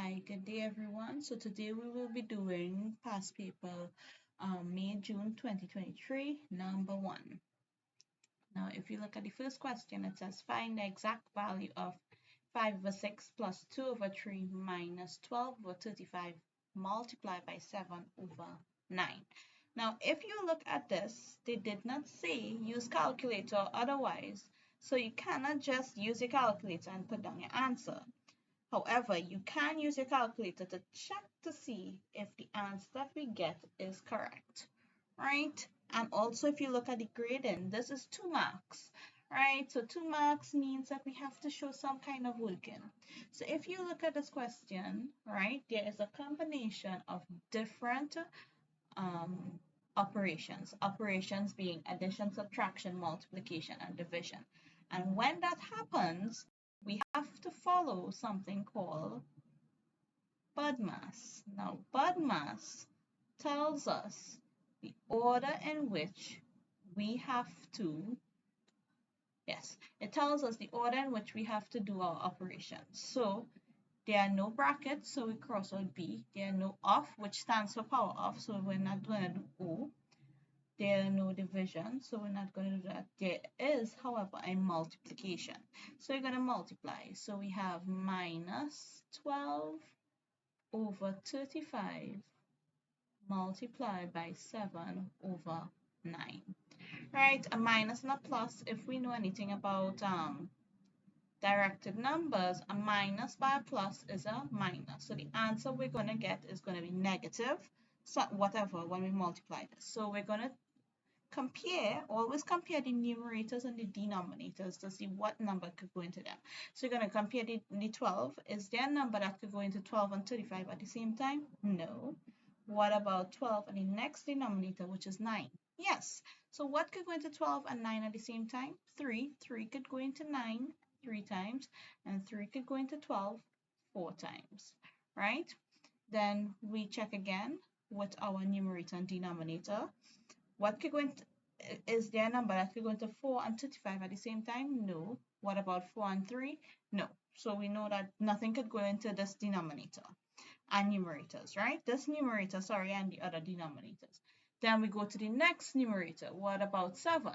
Hi, good day everyone. So today we will be doing past paper May-June 2023, number 1. Now if you look at the first question, it says find the exact value of 5 over 6 plus 2 over 3 minus 12 over 35 multiplied by 7 over 9. Now if you look at this, they did not say use calculator or otherwise, so you cannot just use your calculator and put down your answer. However, you can use your calculator to check to see if the answer that we get is correct, right? And also, if you look at the grading, this is 2 marks, right? So 2 marks means that we have to show some kind of working. So if you look at this question, right, there is a combination of different operations being addition, subtraction, multiplication, and division. And when that happens, we have to follow something called BODMAS. Now, BODMAS tells us the order in which we have to, yes, it tells us the order in which we have to do our operations. So there are no brackets, so we cross out B. There are no off, which stands for power off, so we're not going to do O. There are no division, so we're not going to do that. There is, however, a multiplication. So we're going to multiply. So we have minus 12 over 35 multiplied by 7 over 9. Right, a minus and a plus, if we know anything about directed numbers, a minus by a plus is a minus. So the answer we're going to get is going to be negative, so whatever, when we multiply this. So we're going to always compare the numerators and the denominators to see what number could go into them. So you're going to compare the 12. Is there a number that could go into 12 and 35 at the same time? No. What about 12 and the next denominator, which is 9? Yes. So what could go into 12 and 9 at the same time? 3. 3 could go into 9 3 times, and 3 could go into 12 4 times, right? Then we check again with our numerator and denominator. What could go into, is there a number that could go into 4 and 35 at the same time? No. What about 4 and 3? No. So we know that nothing could go into this denominator and numerators, right? This numerator, sorry, and the other denominators. Then we go to the next numerator. What about 7?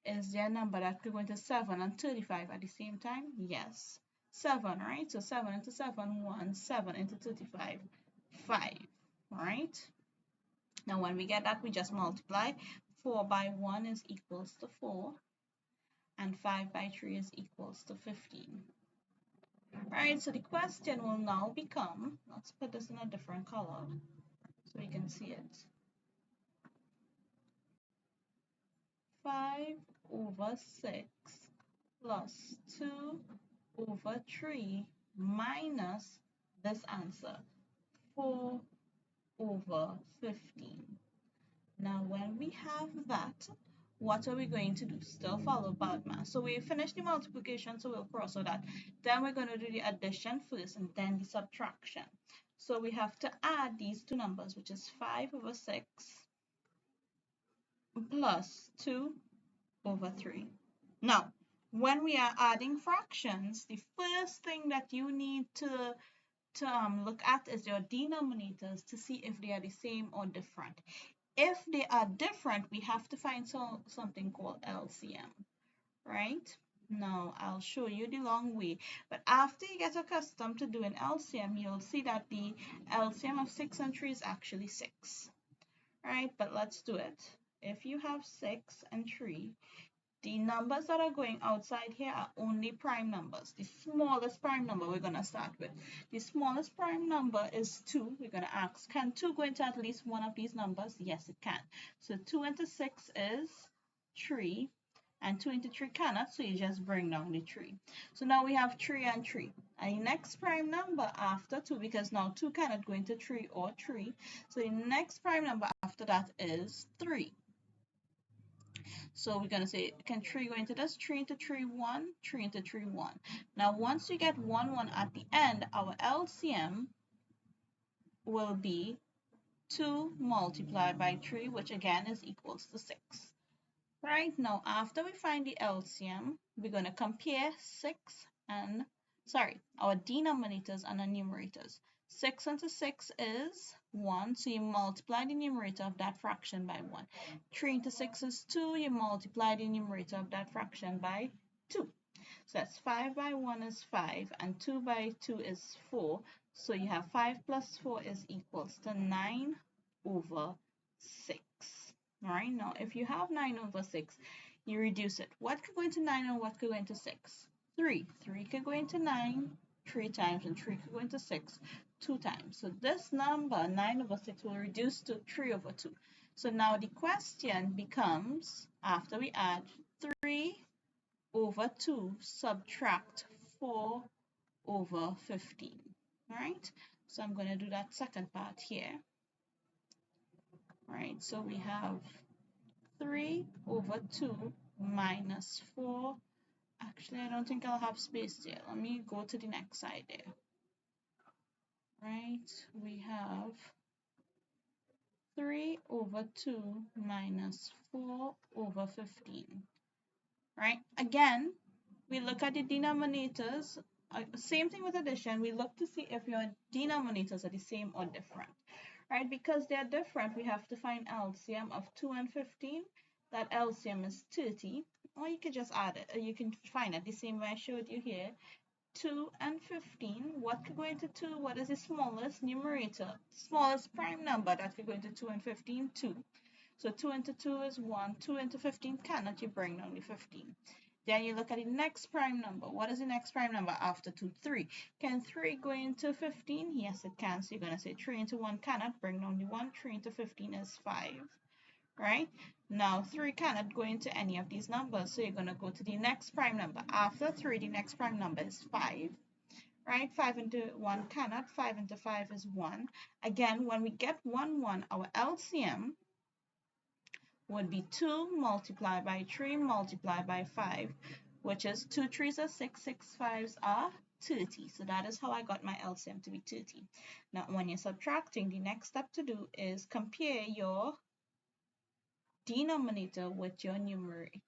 Is there a number that could go into 7 and 35 at the same time? Yes. 7, right? So 7 into 7, 1. 7 into 35, 5, right? Now when we get that, we just multiply. 4 by 1 is equals to 4, and 5 by 3 is equals to 15. Right, so the question will now become, let's put this in a different color so you can see it. 5 over 6 plus 2 over 3 minus this answer, 4 over 15. Now, when we have that, what are we going to do? Still follow BODMAS. So we finished the multiplication, so we'll cross out that. Then we're going to do the addition first and then the subtraction. So we have to add these two numbers, which is 5 over 6 plus 2 over 3. Now, when we are adding fractions, the first thing that you need to look at is your denominators to see if they are the same or different. If they are different, we have to find something called LCM, right? Now, I'll show you the long way. But after you get accustomed to doing LCM, you'll see that the LCM of 6 and 3 is actually 6, right? But let's do it. If you have 6 and 3, the numbers that are going outside here are only prime numbers. The smallest prime number we're going to start with. The smallest prime number is 2. We're going to ask, can 2 go into at least one of these numbers? Yes, it can. So 2 into 6 is 3. And 2 into 3 cannot, so you just bring down the 3. So now we have 3 and 3. And the next prime number after 2, because now 2 cannot go into 3 or 3. So the next prime number after that is 3. So we're going to say, can 3 go into this? 3 into 3, 1. 3 into 3, 1. Now, once you get 1, 1 at the end, our LCM will be 2 multiplied by 3, which again is equals to 6. Right now, after we find the LCM, we're going to compare 6 and our denominators and our numerators. 6 into 6 is 1, so you multiply the numerator of that fraction by 1. 3 into 6 is 2, you multiply the numerator of that fraction by 2. So that's 5 by 1 is 5, and 2 by 2 is 4. So you have 5 plus 4 is equals to 9 over 6. All right, now if you have 9 over 6, you reduce it. What could go into 9 and what could go into 6? 3. 3 could go into 9 3 times, and 3 could go into 6 2 times. So this number, 9 over 6, will reduce to 3 over 2. So now the question becomes, after we add 3 over 2, subtract 4 over 15. All right, so I'm going to do that second part here. All right, so we have 3 over 2 minus 4. Actually, I don't think I'll have space there. Let me go to the next side there. Right, we have 3 over 2 minus 4 over 15. Right, again, we look at the denominators. Same thing with addition. We look to see if your denominators are the same or different. Right, because they're different, we have to find LCM of 2 and 15. That LCM is 30, or you can just add it. You can find it the same way I showed you here. 2 and 15, what could go into 2? What is the smallest numerator? Smallest prime number that could go into 2 and 15? 2. So 2 into 2 is 1. 2 into 15 cannot, you bring down the 15. Then you look at the next prime number. What is the next prime number after 2? 3. Can 3 go into 15? Yes, it can. So you're going to say 3 into 1 cannot, bring down the 1. 3 into 15 is 5. Right? Now 3 cannot go into any of these numbers, so you're going to go to the next prime number. After 3, the next prime number is 5. Right? 5 into 1 cannot. 5 into 5 is 1. Again, when we get 1, 1, our LCM would be 2 multiplied by 3 multiplied by 5, which is 2 3s are 6, 6 5s are 30. So that is how I got my LCM to be 30. Now, when you're subtracting, the next step to do is compare your denominator with your numerator.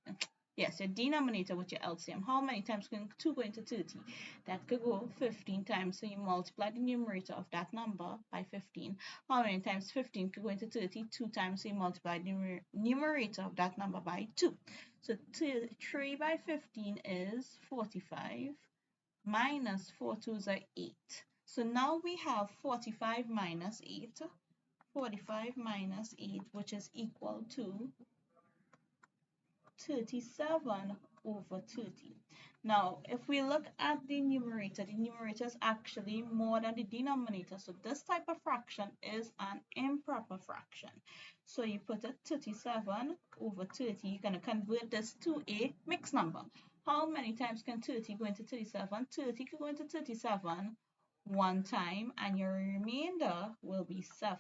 Yes, your denominator with your LCM. How many times can 2 go into 30? That could go 15 times. So you multiply the numerator of that number by 15. How many times 15 could go into 30? 2 times. So you multiply the numerator of that number by 2. So 3 by 15 is 45. Minus 4 2s are 8. So now we have 45 minus 8. 45 minus 8, which is equal to 37 over 30. Now, if we look at the numerator is actually more than the denominator. So this type of fraction is an improper fraction. So you put a 37 over 30. You're going to convert this to a mixed number. How many times can 30 go into 37? 30 can go into 37 one time, and your remainder will be 7.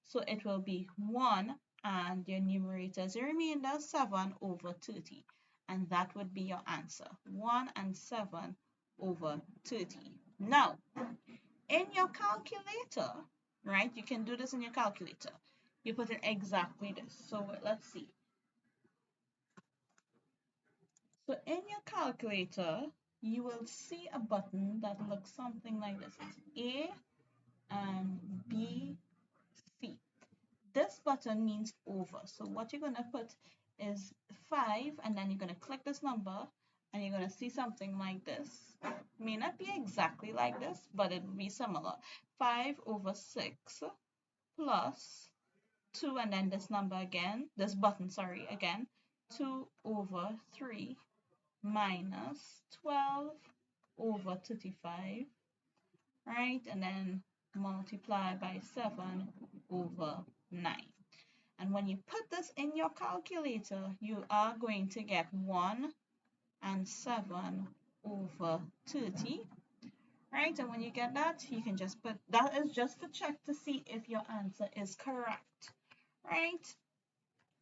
So it will be 1, and your numerator is a remainder 7 over 30. And that would be your answer, 1 and 7 over 30. Now, in your calculator, right, you can do this in your calculator. You put in exactly this. So let's see. So in your calculator, you will see a button that looks something like this. It's A and B, C. This button means over. So what you're going to put is 5, and then you're going to click this number, and you're going to see something like this. May not be exactly like this, but it will be similar. 5 over 6 plus 2, and then this number again, this button, sorry, again, 2 over 3 minus 12 over 35, right? And then multiply by 7 over 9. And when you put this in your calculator, you are going to get 1 and 7 over 30, right? And when you get that, you can just put, that is just to check to see if your answer is correct, right?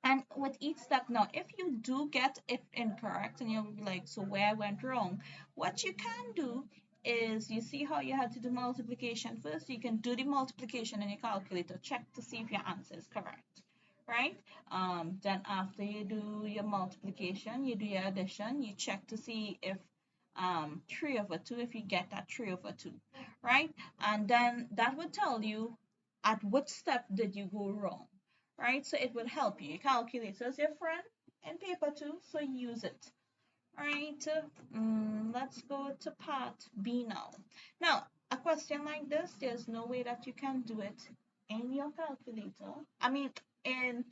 And with each step, now, if you do get it incorrect and you'll be like, so where I went wrong, what you can do is, you see how you had to do multiplication first? You can do the multiplication in your calculator, check to see if your answer is correct, right? Then after you do your multiplication, you do your addition, you check to see if 3 over 2 if you get that 3 over 2, right? And then that would tell you at what step did you go wrong, right? So it would help you. Your calculator is your friend in paper too, so use it. All right, let's go to part B now. Now, a question like this, there's no way that you can do it in your calculator. I mean, in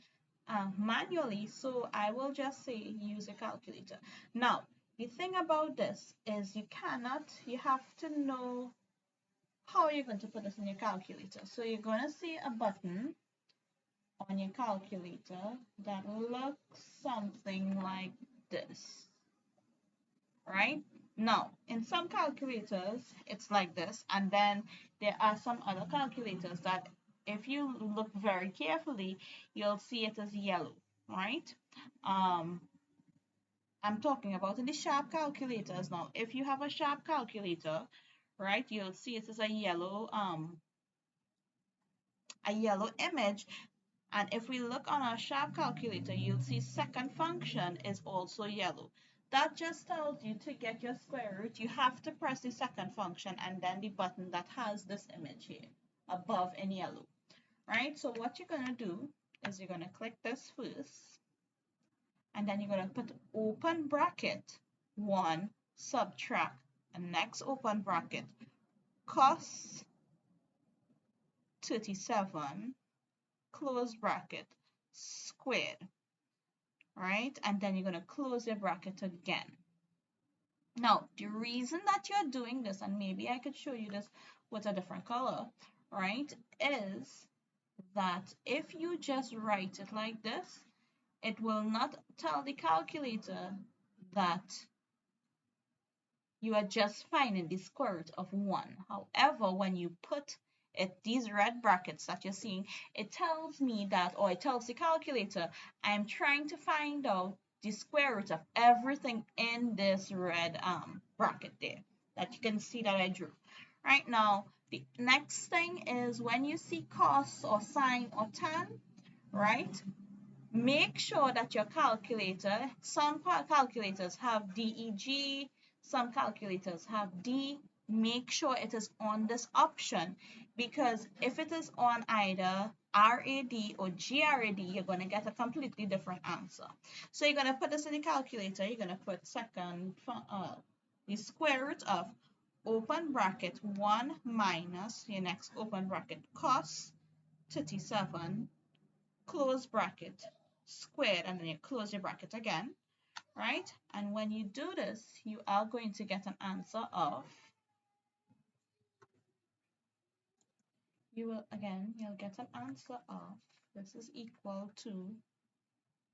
manually, so I will just say use a calculator. Now, the thing about this is you have to know how you're going to put this in your calculator. So you're going to see a button on your calculator that looks something like this, right? Now, in some calculators, it's like this, and then there are some other calculators that if you look very carefully, you'll see it as yellow, right? Um, I'm talking about the sharp calculators now. If you have a sharp calculator, right, you'll see it as a yellow image. And if we look on our sharp calculator, you'll see second function is also yellow. That just tells you to get your square root, you have to press the second function and then the button that has this image here above in yellow, right? So what you're going to do is you're going to click this first, and then you're going to put open bracket 1, subtract, and next open bracket, cos 37, close bracket, squared, right? And then you're going to close your bracket again. Now, the reason that you're doing this, and maybe I could show you this with a different color, right, is that if you just write it like this, it will not tell the calculator that you are just finding the square root of 1. However, when you put these red brackets that you're seeing, it tells me that, or it tells the calculator, I'm trying to find out the square root of everything in this red bracket there that you can see that I drew. Right now, the next thing is when you see cos or sine or tan, right? Make sure that your calculator, some calculators have DEG, some calculators have D. Make sure it is on this option, because if it is on either RAD or GRAD, you're going to get a completely different answer. So you're going to put this in the calculator. You're going to put the square root of open bracket 1 minus your next open bracket cos 37 close bracket squared, and then you close your bracket again, right? And when you do this, you are going to get an answer of, you'll get an answer of, this is equal to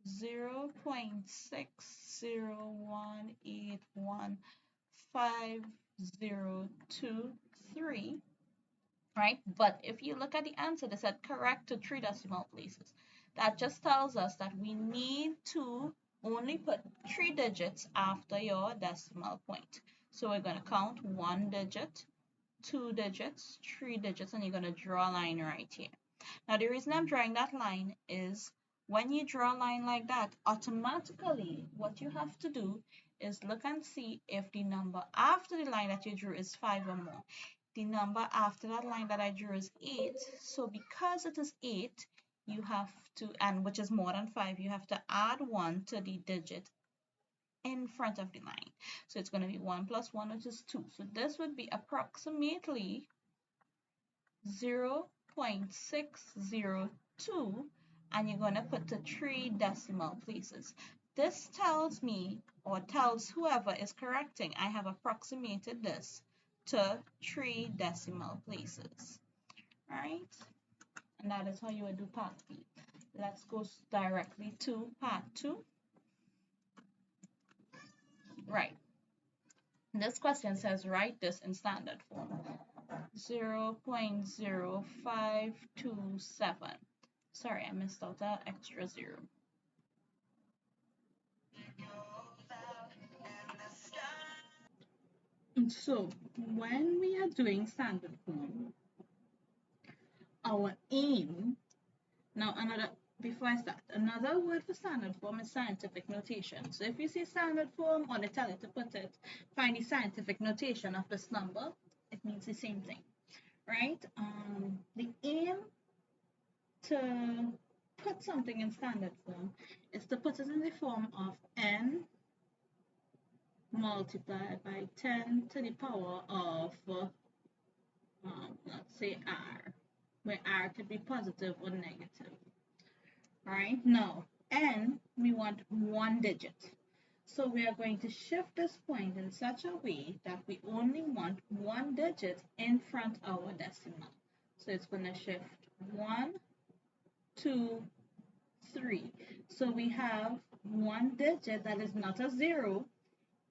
0.6018150023, right? But if you look at the answer, they said correct to 3 decimal places. That just tells us that we need to only put 3 digits after your decimal point. So we're going to count 1 digit, 2 digits, 3 digits, and you're going to draw a line right here. Now, the reason I'm drawing that line is when you draw a line like that, automatically what you have to do is look and see if the number after the line that you drew is 5 or more. The number after that line that I drew is 8. So because it is 8, you have to, and which is more than 5, you have to add 1 to the digit in front of the line. So it's going to be 1 plus 1, which is 2. So this would be approximately 0.602, and you're going to put the 3 decimal places. This tells me, or tells whoever is correcting, I have approximated this to 3 decimal places. All right, and that is how you would do part B. Let's go directly to part 2. Right. This question says write this in standard form. 0.0527. Sorry, I missed out an extra 0. So when we are doing standard form, our aim, now before I start, another word for standard form is scientific notation. So if you see standard form or they tell you to put it, find the scientific notation of this number, it means the same thing, right? The aim to put something in standard form is to put it in the form of n multiplied by 10 to the power of, let's say r, where r could be positive or negative. All right, now n, we want one digit. So we are going to shift this point in such a way that we only want one digit in front of our decimal. So it's going to shift 1, 2, 3. So we have one digit that is not a 0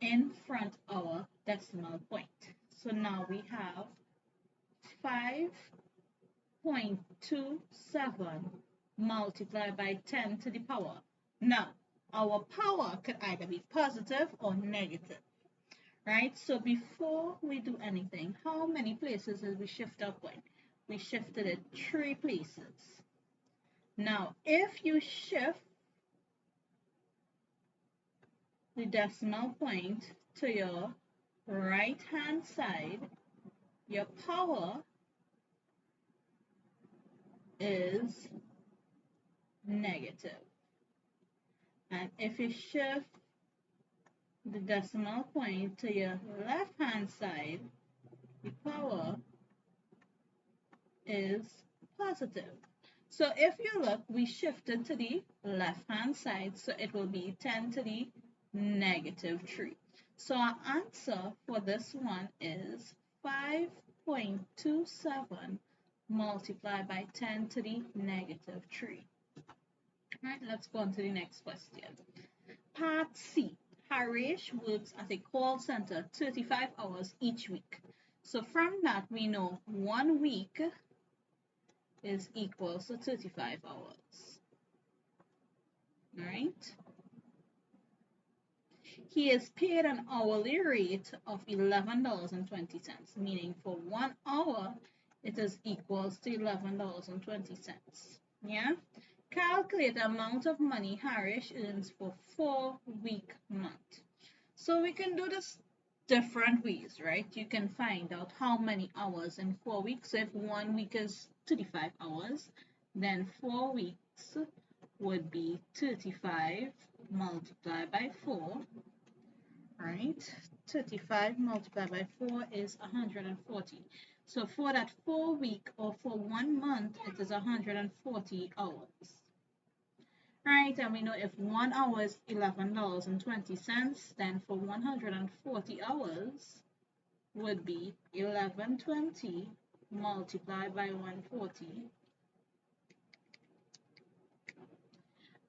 in front of our decimal point. So now we have 5.27 multiplied by 10 to the power. Now, our power could either be positive or negative, right? So before we do anything, how many places did we shift our point? We shifted it 3 places. Now, if you shift the decimal point to your right-hand side, your power is negative. And if you shift the decimal point to your left-hand side, the power is positive. So if you look, we shifted to the left-hand side, so it will be 10 to the negative 3. So our answer for this one is 5.27 multiplied by 10 to the negative 3. All right, let's go on to the next question. Part C. Harish works at a call center 35 hours each week. So from that, we know 1 week is equal to 35 hours. All right. He is paid an hourly rate of $11.20, meaning for 1 hour, it is equals to $11.20. Yeah? Calculate the amount of money Harish earns for 4-week month. So we can do this different ways, right? You can find out how many hours in 4 weeks. So if 1 week is 35 hours, then 4 weeks would be 35 multiplied by 4, right? 35 multiplied by 4 is 140. So for that 4 week or for 1 month, it is 140 hours. Right, and we know if 1 hour is $11.20, then for 140 hours would be 1120 multiplied by 140,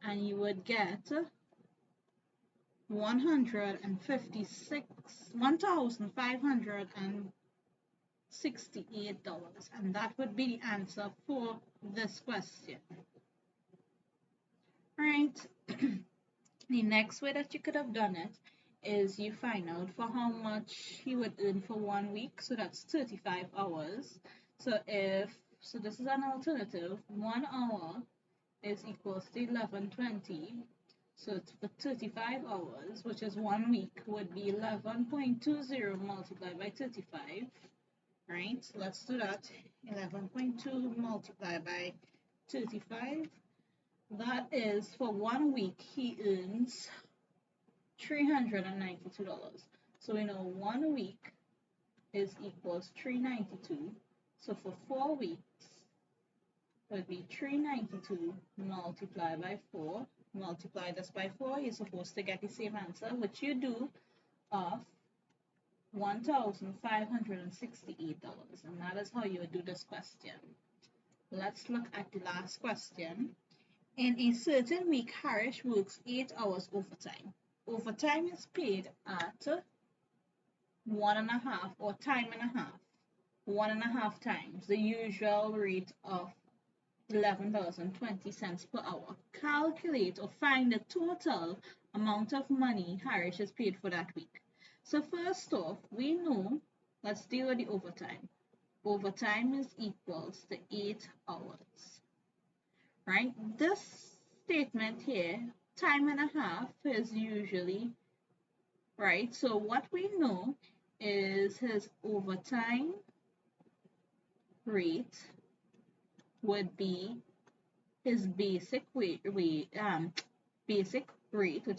and you would get $1,568, and that would be the answer for this question. Right. The next way that you could have done it is you find out for how much he would earn for 1 week. So that's 35 hours. So this is an alternative. 1 hour is equals to 1120. So it's for 35 hours, which is 1 week, would be 11.20 multiplied by 35. Right? So let's do that. 11.2 multiplied by 35. That is for 1 week, he earns $392. So we know 1 week is equals 392. So for 4 weeks, would be 392 multiplied by 4. Multiply this by 4, you're supposed to get the same answer, which you do, of $1,568. And that is how you would do this question. Let's look at the last question. In a certain week, Harish works 8 hours overtime. Overtime is paid at 1.5 or time and a half. 1.5 times the usual rate of $11.20 per hour. Calculate or find the total amount of money Harish is paid for that week. So first off, we know, let's deal with the overtime. Overtime is equals to 8 hours. Right? This statement here, time and a half is usually right. So what we know is his overtime rate would be his basic rate, which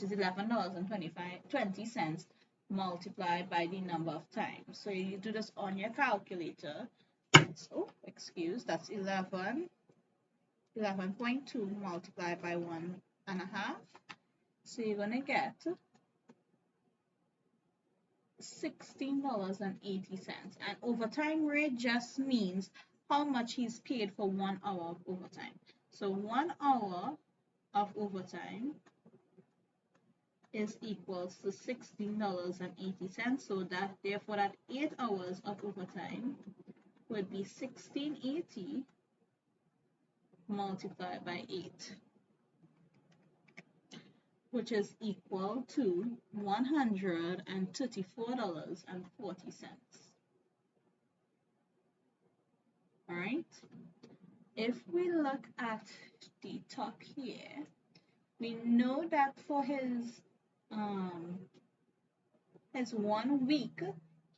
is $11.20 multiplied by the number of times. So you do this on your calculator. So, that's 11.2 multiplied by 1.5. So you're going to get $16.80. And overtime rate just means how much he's paid for 1 hour of overtime. So 1 hour of overtime is equals to $16.80. So that therefore that 8 hours of overtime would be 1680 multiplied by 8, which is equal to $134.40. All right. If we look at the top here, we know that for his 1 week,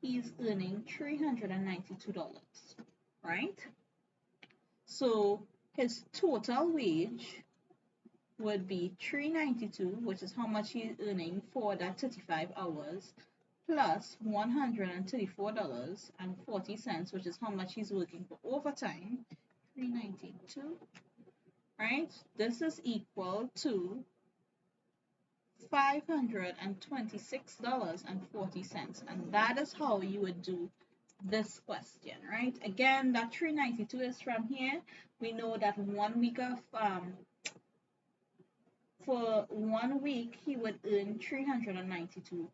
he's earning $392, right? So his total wage would be $392, which is how much he's earning for that 35 hours, plus $134.40, which is how much he's working for overtime, $392, right? This is equal to $526.40, and that is how you would do this question, right? Again, that 392 is from here. We know that 1 week of for 1 week he would earn $392,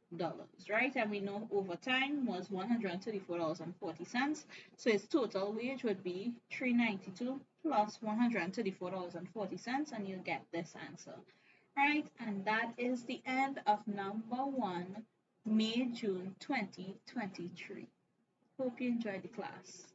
right? And we know overtime was $134.40. So his total wage would be $392 plus $134.40, and you get this answer, right? And that is the end of number 1, May-June 2023. Hope you enjoyed the class.